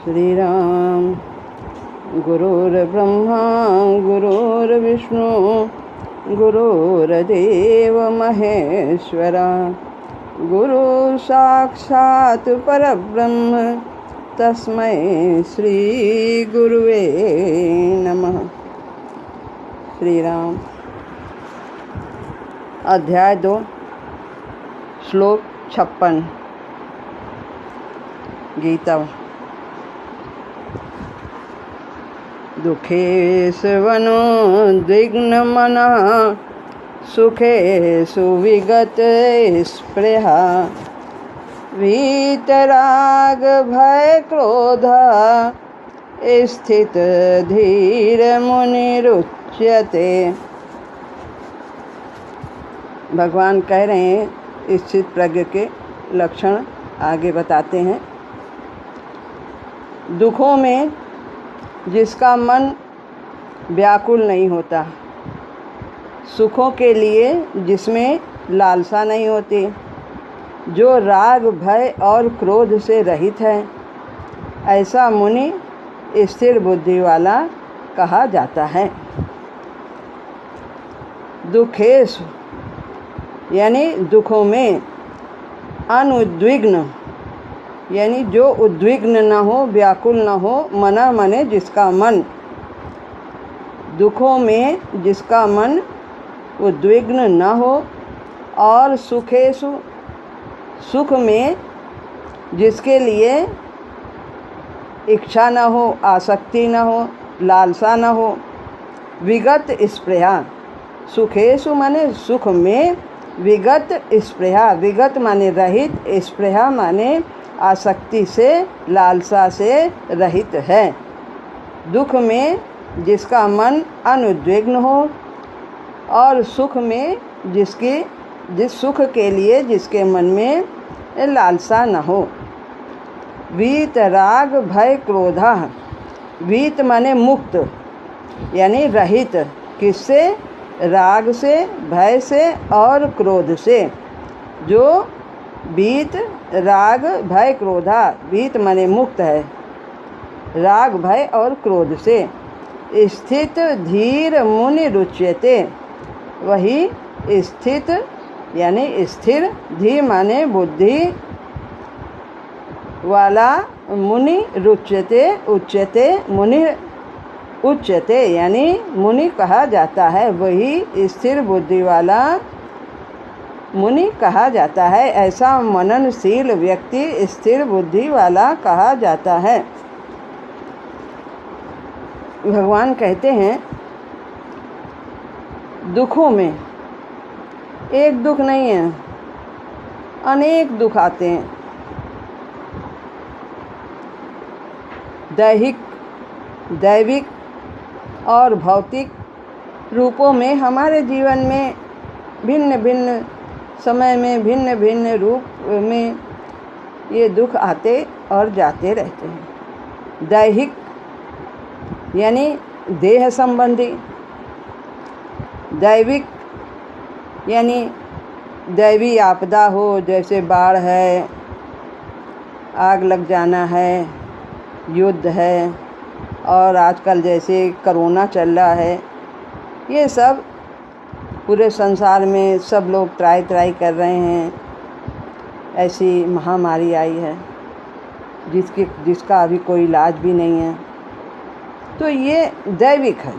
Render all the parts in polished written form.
श्री राम। गुरुर्ब्रह्मा गुरुर्विष्णु गुरुर्देव महेश्वरा, गुरु साक्षात् परब्रह्म तस्मै श्री गुरुवे नमः। श्री राम। अध्याय 2 श्लोक 56 गीता। दुःखेष्वनुद्विग्नमनः सुखेषु विगतस्पृहा, वीतरागभयक्रोधः स्थितधीरमुनिरुच्यते। भगवान कह रहे हैं स्थित प्रज्ञ के लक्षण आगे बताते हैं। दुखों में जिसका मन व्याकुल नहीं होता, सुखों के लिए जिसमें लालसा नहीं होती, जो राग भय और क्रोध से रहित है, ऐसा मुनि स्थिर बुद्धि वाला कहा जाता है। दुखेश यानी दुखों में, अनुद्विग्न यानी जो उद्विग्न न हो, व्याकुल न हो, मना मने जिसका मन, दुखों में जिसका मन उद्विग्न न हो, और सुखेषु सुख में जिसके लिए इच्छा न हो, आसक्ति न हो, लालसा न हो, विगत स्पृहा। सुखेषु माने सुख में, विगत स्पृहा, विगत माने रहित, स्पृहा माने आसक्ति से, लालसा से रहित है। दुख में जिसका मन अनुद्विग्न हो, और सुख में जिस सुख के लिए जिसके मन में लालसा न हो। वीत राग भय क्रोधः। वीत माने मुक्त यानी रहित, किससे? राग से, भय से और क्रोध से। जो वीत राग भय क्रोधा, वीत माने मुक्त है राग भय और क्रोध से। स्थित धीर मुनि रुच्यते। वही स्थित यानी स्थिर, धीर माने बुद्धि वाला, मुनि रुच्यते, उच्यते मुनि, उच्यते यानी मुनि कहा जाता है। वही स्थिर बुद्धि वाला मुनि कहा जाता है। ऐसा मननशील व्यक्ति स्थिर बुद्धि वाला कहा जाता है। भगवान कहते हैं दुखों में एक दुख नहीं है, अनेक दुख आते हैं। दैविक और भौतिक रूपों में हमारे जीवन में भिन्न भिन्न समय में, भिन्न भिन्न रूप में ये दुख आते और जाते रहते हैं। दैहिक यानी देह संबंधी, दैविक यानी दैवी आपदा हो, जैसे बाढ़ है, आग लग जाना है, युद्ध है, और आजकल जैसे कोरोना चल रहा है। ये सब पूरे संसार में सब लोग त्राही कर रहे हैं। ऐसी महामारी आई है जिसका अभी कोई इलाज भी नहीं है। तो ये दैविक है।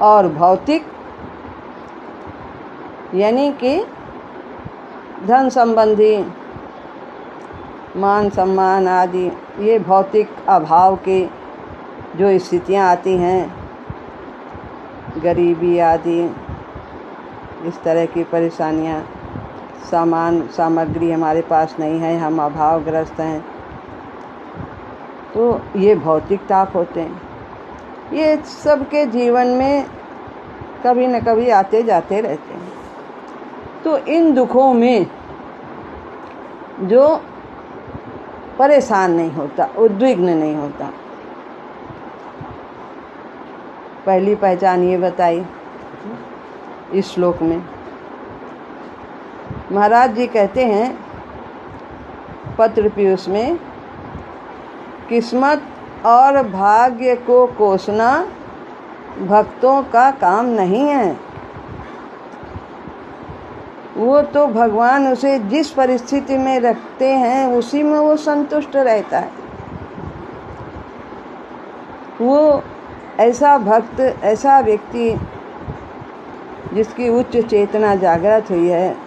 और भौतिक यानी कि धन संबंधी, मान सम्मान आदि, ये भौतिक अभाव के जो स्थितियाँ आती हैं, गरीबी आदि, इस तरह की परेशानियाँ, सामग्री हमारे पास नहीं है, हम अभावग्रस्त हैं, तो ये भौतिक ताप होते हैं। ये सबके जीवन में कभी न कभी आते जाते रहते हैं। तो इन दुखों में जो परेशान नहीं होता, उद्विग्न नहीं होता, पहली पहचान ये बताई इस श्लोक में। महाराज जी कहते हैं पत्र पीयूष में किस्मत और भाग्य को कोसना भक्तों का काम नहीं है। वो तो भगवान उसे जिस परिस्थिति में रखते हैं उसी में वो संतुष्ट रहता है। वो ऐसा भक्त, ऐसा व्यक्ति जिसकी उच्च चेतना जागृत हुई है,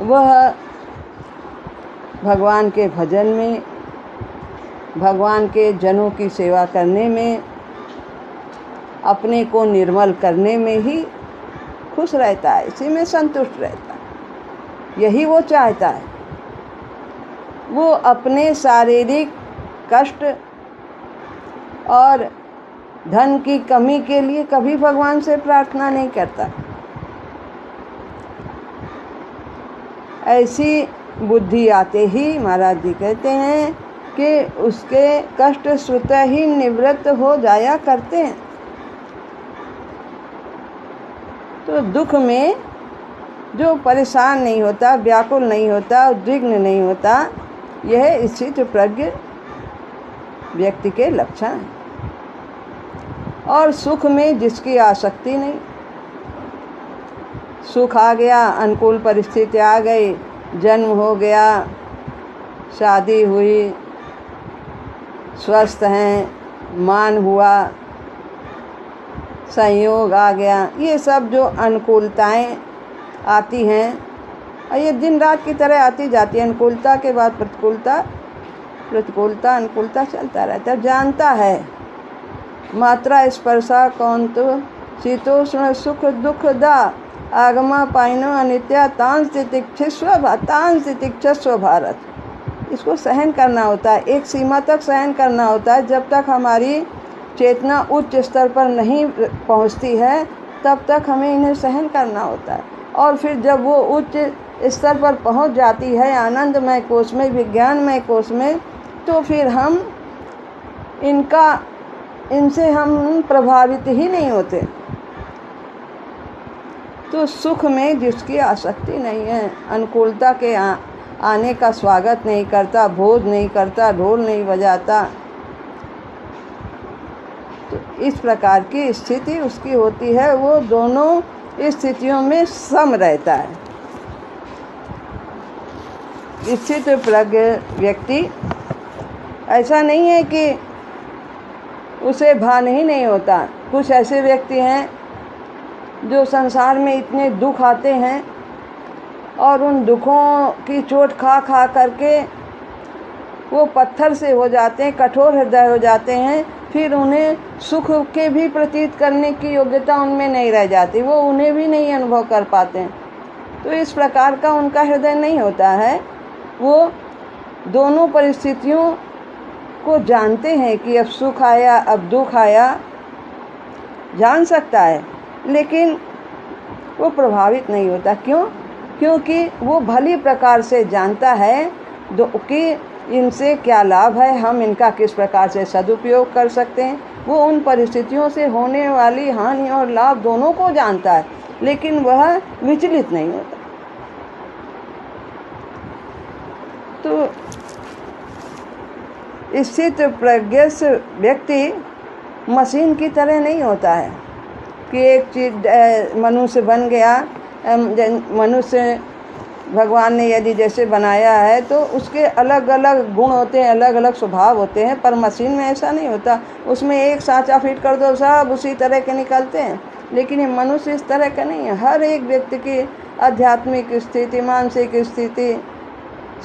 वह भगवान के भजन में, भगवान के जनों की सेवा करने में, अपने को निर्मल करने में ही खुश रहता है, इसी में संतुष्ट रहता है। यही वो चाहता है। वो अपने शारीरिक कष्ट और धन की कमी के लिए कभी भगवान से प्रार्थना नहीं करता। ऐसी बुद्धि आते ही महाराज जी कहते हैं कि उसके कष्ट स्वतः ही निवृत्त हो जाया करते हैं। तो दुख में जो परेशान नहीं होता, व्याकुल नहीं होता, उद्विग्न नहीं होता, यह स्थित प्रज्ञ व्यक्ति के लक्षण हैं। और सुख में जिसकी आसक्ति नहीं, सुख आ गया, अनुकूल परिस्थिति आ गई, जन्म हो गया, शादी हुई, स्वस्थ हैं, मान हुआ, संयोग आ गया, ये सब जो अनुकूलताएं आती हैं, और ये दिन रात की तरह आती जाती है। अनुकूलता के बाद प्रतिकूलता, प्रतिकूलता अनुकूलता चलता रहता है। जानता है मात्रा स्पर्शा कौंतो शीतोष्ण सुख दुख दा आगमा पाइनो अनित्या तांस तितिक्षस्व भारत। इसको सहन करना होता है, एक सीमा तक सहन करना होता है। जब तक हमारी चेतना उच्च स्तर पर नहीं पहुंचती है तब तक हमें इन्हें सहन करना होता है। और फिर जब वो उच्च स्तर पर पहुंच जाती है आनंदमय कोश में, विज्ञानमय कोश में, तो फिर हम इनसे हम प्रभावित ही नहीं होते। तो सुख में जिसकी आसक्ति नहीं है, अनुकूलता के आने का स्वागत नहीं करता, भोज नहीं करता, ढोल नहीं बजाता, तो इस प्रकार की स्थिति उसकी होती है। वो दोनों स्थितियों में सम रहता है। स्थित प्रज्ञ व्यक्ति ऐसा नहीं है कि उसे भान ही नहीं होता। कुछ ऐसे व्यक्ति हैं जो संसार में इतने दुख आते हैं और उन दुखों की चोट खा खा करके वो पत्थर से हो जाते हैं, कठोर हृदय हो जाते हैं। फिर उन्हें सुख के भी प्रतीत करने की योग्यता उनमें नहीं रह जाती, वो उन्हें भी नहीं अनुभव कर पाते हैं। तो इस प्रकार का उनका हृदय नहीं होता है। वो दोनों परिस्थितियों को जानते हैं कि अब सुख आया, अब दुख आया, जान सकता है, लेकिन वो प्रभावित नहीं होता। क्यों? क्योंकि वो भली प्रकार से जानता है कि इनसे क्या लाभ है, हम इनका किस प्रकार से सदुपयोग कर सकते हैं। वो उन परिस्थितियों से होने वाली हानि और लाभ दोनों को जानता है, लेकिन वह विचलित नहीं होता। तो स्थित प्रज्ञ व्यक्ति मशीन की तरह नहीं होता है कि एक चीज मनुष्य बन गया। मनुष्य भगवान ने यदि जैसे बनाया है तो उसके अलग अलग गुण होते हैं, अलग अलग स्वभाव होते हैं, पर मशीन में ऐसा नहीं होता। उसमें एक सांचा फिट कर दो, सब उसी तरह के निकलते हैं। लेकिन ये मनुष्य इस तरह का नहीं है। हर एक व्यक्ति की आध्यात्मिक स्थिति, मानसिक स्थिति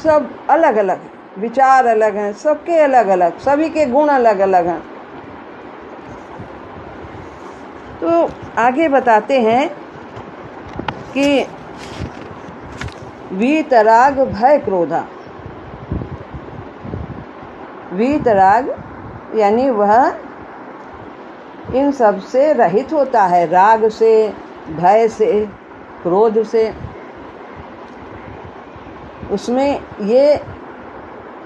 सब अलग अलग है, विचार अलग हैं, सबके अलग अलग, सभी के गुण अलग अलग हैं। तो आगे बताते हैं कि वीतराग भय क्रोधा। वीतराग यानी वह इन सब से रहित होता है, राग से, भय से, क्रोध से। उसमें ये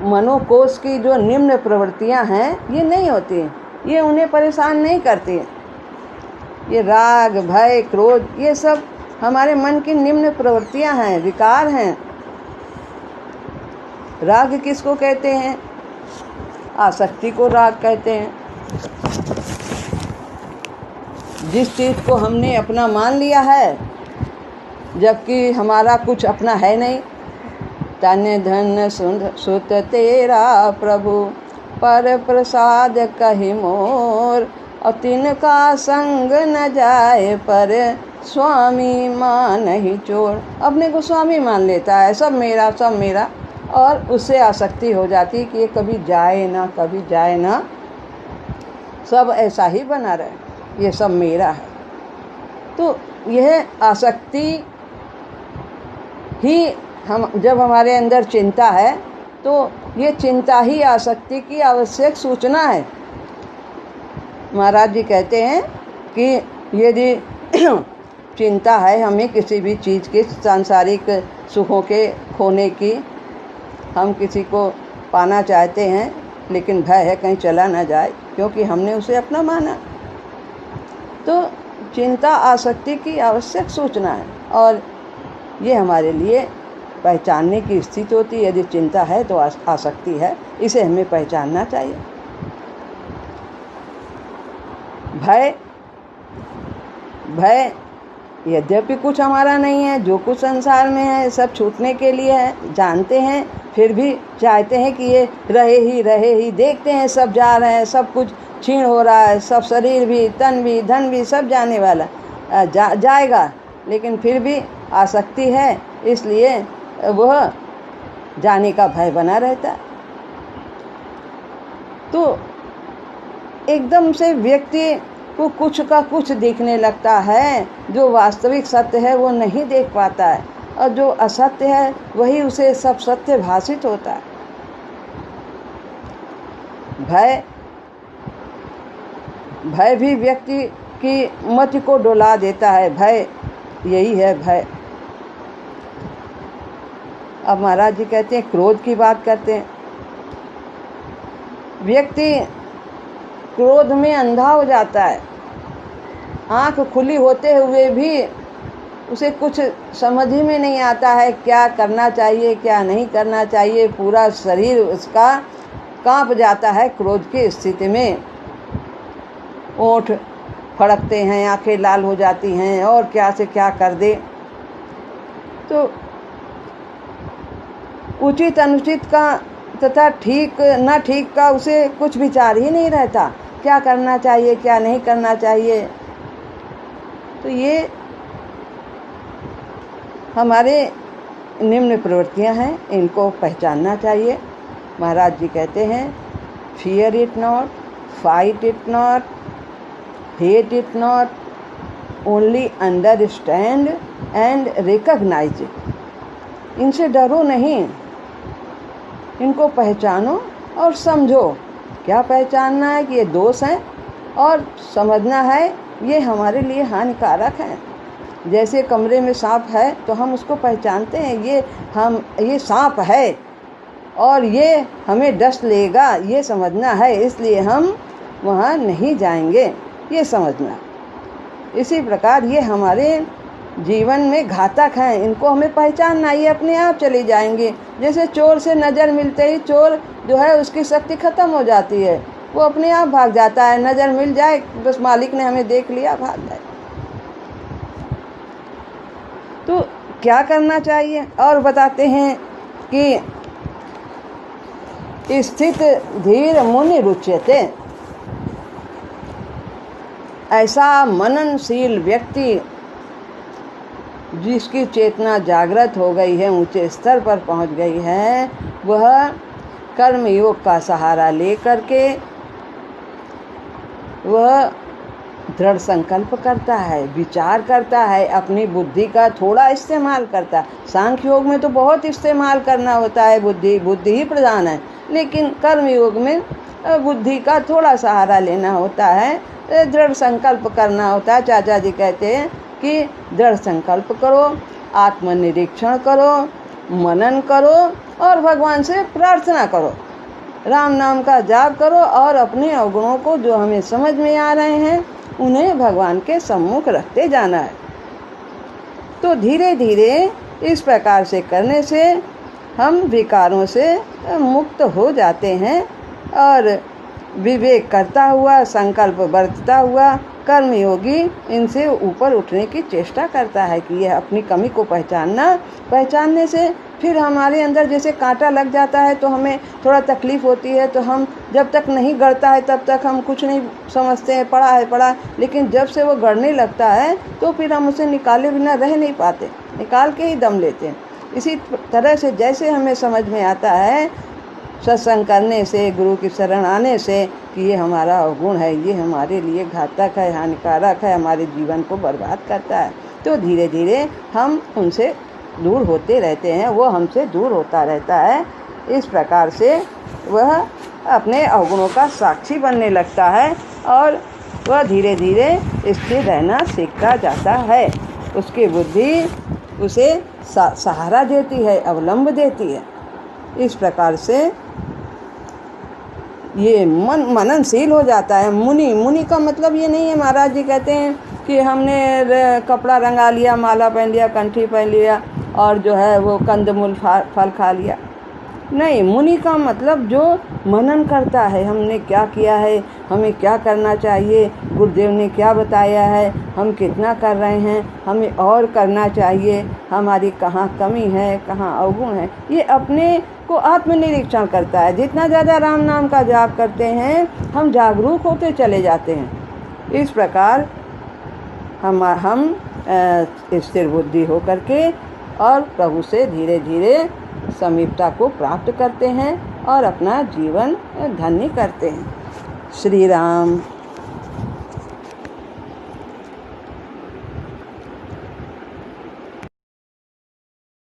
मनोकोश की जो निम्न प्रवृत्तियां हैं ये नहीं होती, ये उन्हें परेशान नहीं करती। ये राग, भय, क्रोध ये सब हमारे मन की निम्न प्रवृत्तियां हैं, विकार हैं। राग किसको कहते हैं? आसक्ति को राग कहते हैं। जिस चीज़ को हमने अपना मान लिया है जबकि हमारा कुछ अपना है नहीं। तन धन सुत तेरा प्रभु पर प्रसाद कहि मोर, और तिनका संग न जाए पर स्वामी मान ही चोर। अपने को स्वामी मान लेता है, सब मेरा सब मेरा, और उससे आसक्ति हो जाती कि ये कभी जाए ना, कभी जाए ना, सब ऐसा ही बना रहे, ये सब मेरा है। तो यह आसक्ति ही जब हमारे अंदर चिंता है तो ये चिंता ही आसक्ति की आवश्यक सूचना है। महाराज जी कहते हैं कि यदि चिंता है हमें किसी भी चीज़ की, सांसारिक सुखों के खोने की, हम किसी को पाना चाहते हैं लेकिन भय है कहीं चला ना जाए क्योंकि हमने उसे अपना माना, तो चिंता आसक्ति की आवश्यक सूचना है और ये हमारे लिए पहचानने की स्थिति होती है। यदि चिंता है तो आसक्ति है, इसे हमें पहचानना चाहिए। भय यद्यपि कुछ हमारा नहीं है, जो कुछ संसार में है सब छूटने के लिए है, जानते हैं, फिर भी चाहते हैं कि ये रहे ही। देखते हैं सब जा रहे हैं, सब कुछ क्षीण हो रहा है, सब शरीर भी, तन भी, धन भी, सब जाने वाला जाएगा, लेकिन फिर भी आसक्ति है, इसलिए वह जाने का भय बना रहता है। तो एकदम से व्यक्ति को कुछ का कुछ दिखने लगता है, जो वास्तविक सत्य है वो नहीं देख पाता है, और जो असत्य है वही उसे सब सत्य भाषित होता है। भय भी व्यक्ति की मति को डोला देता है। भय यही है भय। अब महाराज जी कहते हैं, क्रोध की बात करते हैं। व्यक्ति क्रोध में अंधा हो जाता है, आँख खुली होते हुए भी उसे कुछ समझ ही में नहीं आता है क्या करना चाहिए क्या नहीं करना चाहिए। पूरा शरीर उसका कांप जाता है क्रोध की स्थिति में, ओंठ फड़कते हैं, आंखें लाल हो जाती हैं और क्या से क्या कर दे। तो उचित अनुचित का तथा ठीक न ठीक का उसे कुछ विचार ही नहीं रहता, क्या करना चाहिए क्या नहीं करना चाहिए। तो ये हमारे निम्न प्रवृत्तियां हैं, इनको पहचानना चाहिए। महाराज जी कहते हैं, fear it not, fight it not, hate it not, only understand and recognise it. इनसे डरो नहीं, इनको पहचानो और समझो। क्या पहचानना है कि ये दोष हैं, और समझना है ये हमारे लिए हानिकारक हैं। जैसे कमरे में सांप है तो हम उसको पहचानते हैं, ये सांप है और ये हमें डस लेगा, ये समझना है, इसलिए हम वहाँ नहीं जाएंगे, ये समझना। इसी प्रकार ये हमारे जीवन में घातक हैं, इनको हमें पहचानना, ये अपने आप चले जाएंगे। जैसे चोर से नज़र मिलते ही चोर जो है उसकी शक्ति खत्म हो जाती है, वो अपने आप भाग जाता है। नज़र मिल जाए बस मालिक ने हमें देख लिया, भाग जाए। तो क्या करना चाहिए और बताते हैं कि स्थित धीर मुनि रुच्यते। ऐसा मननशील व्यक्ति जिसकी चेतना जागृत हो गई है, ऊंचे स्तर पर पहुंच गई है, वह कर्मयोग का सहारा लेकर के वह दृढ़ संकल्प करता है, विचार करता है, अपनी बुद्धि का थोड़ा इस्तेमाल करता है। सांख्य योग में तो बहुत इस्तेमाल करना होता है, बुद्धि ही प्रधान है, लेकिन कर्म योग में बुद्धि का थोड़ा सहारा लेना होता है, दृढ़ संकल्प करना होता है। चाचा जी कहते हैं कि दृढ़ संकल्प करो, आत्मनिरीक्षण करो, मनन करो और भगवान से प्रार्थना करो, राम नाम का जाप करो और अपने अवगुणों को जो हमें समझ में आ रहे हैं उन्हें भगवान के सम्मुख रखते जाना है। तो धीरे धीरे इस प्रकार से करने से हम विकारों से मुक्त हो जाते हैं और विवेक करता हुआ, संकल्प बरतता हुआ कर्मयोगी इनसे ऊपर उठने की चेष्टा करता है कि यह अपनी कमी को पहचानने से फिर हमारे अंदर जैसे कांटा लग जाता है तो हमें थोड़ा तकलीफ़ होती है, तो हम जब तक नहीं गड़ता है तब तक हम कुछ नहीं समझते हैं, पड़ा, लेकिन जब से वो गड़ने लगता है तो फिर हम उसे निकाले बिना रह नहीं पाते, निकाल के ही दम लेते हैं। इसी तरह से जैसे हमें समझ में आता है सत्संग करने से, गुरु की शरण आने से कि ये हमारा अवगुण है, ये हमारे लिए घातक है, हानिकारक है, हमारे जीवन को बर्बाद करता है, तो धीरे धीरे हम उनसे दूर होते रहते हैं, वो हमसे दूर होता रहता है। इस प्रकार से वह अपने अवगुणों का साक्षी बनने लगता है और वह धीरे धीरे स्थिर रहना सीखता जाता है। उसकी बुद्धि उसे सहारा देती है, अवलंब देती है। इस प्रकार से ये मननशील हो जाता है। मुनि का मतलब ये नहीं है, महाराज जी कहते हैं कि हमने कपड़ा रंगा लिया, माला पहन लिया, कंठी पहन लिया और जो है वो कंदमूल फल खा लिया। नहीं, मुनि का मतलब जो मनन करता है, हमने क्या किया है, हमें क्या करना चाहिए, गुरुदेव ने क्या बताया है, हम कितना कर रहे हैं, हमें और करना चाहिए, हमारी कहाँ कमी है, कहाँ अवगुण है, ये अपने को आत्मनिरीक्षण करता है। जितना ज़्यादा राम नाम का जाप करते हैं हम जागरूक होते चले जाते हैं। इस प्रकार हम स्थिर बुद्धि हो करके और प्रभु से धीरे धीरे समीपता को प्राप्त करते हैं और अपना जीवन धन्य करते हैं। श्री राम।